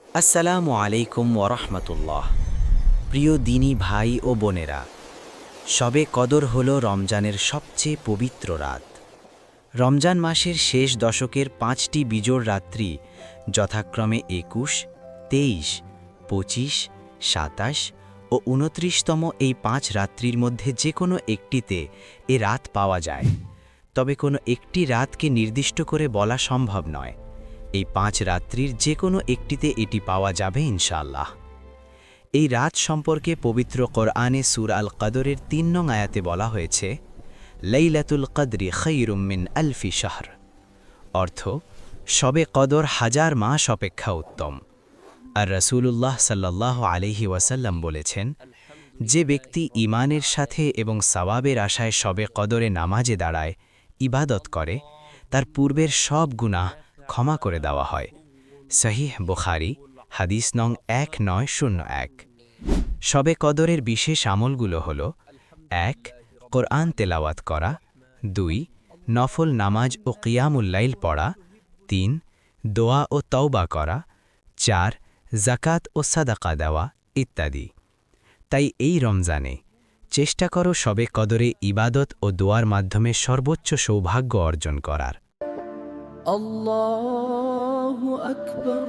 আসসালামু আলাইকুম ওরহমতুল্লাহ। প্রিয় দিনী ভাই ও বোনেরা, শবে কদর হল রমজানের সবচেয়ে পবিত্র রাত। রমজান মাসের শেষ দশকের 5টি বিজোড় রাত্রি যথাক্রমে 21, 23, 25, 27 ও 29তম এই 5 রাত্রির মধ্যে যে কোনো একটিতে এ রাত পাওয়া যায়। তবে কোনো একটি রাতকে নির্দিষ্ট করে বলা সম্ভব নয়। এই 5 রাত্রির যে কোনো একটিতে এটি পাওয়া যাবে ইনশাআল্লাহ। এই রাত সম্পর্কে পবিত্র কোরআনে সূরা আল কদরের 3 নং আয়াতে বলা হয়েছে, লাইলাতুল কদরি খায়রুম মিন আলফি শাহর, অর্থ শবে কদর 1000 মাস অপেক্ষা উত্তম। আর রাসূলুল্লাহ সাল্লাল্লাহু আলাইহি ওয়াসাল্লাম বলেছেন, যে ব্যক্তি ঈমানের সাথে এবং সওয়াবের আশায় শবে কদরে নামাজে দাঁড়ায়, ইবাদত করে, তার পূর্বের সব গুনাহ ক্ষমা করে দেওয়া হয়। সহিহ বুখারী হাদিস নং 1901। শবে কদরের বিশেষ আমলগুলো হল: 1. কোরআন তেলাওয়াত করা, 2. নফল নামাজ ও কিয়ামুল লাইল পড়া, 3. দোয়া ও তওবা করা, 4. যাকাত ও সাদাকা দেওয়া ইত্যাদি। তাই এই রমজানে চেষ্টা করো শবে কদরে ইবাদত ও দোয়ার মাধ্যমে সর্বোচ্চ সৌভাগ্য অর্জন করার। الله أكبر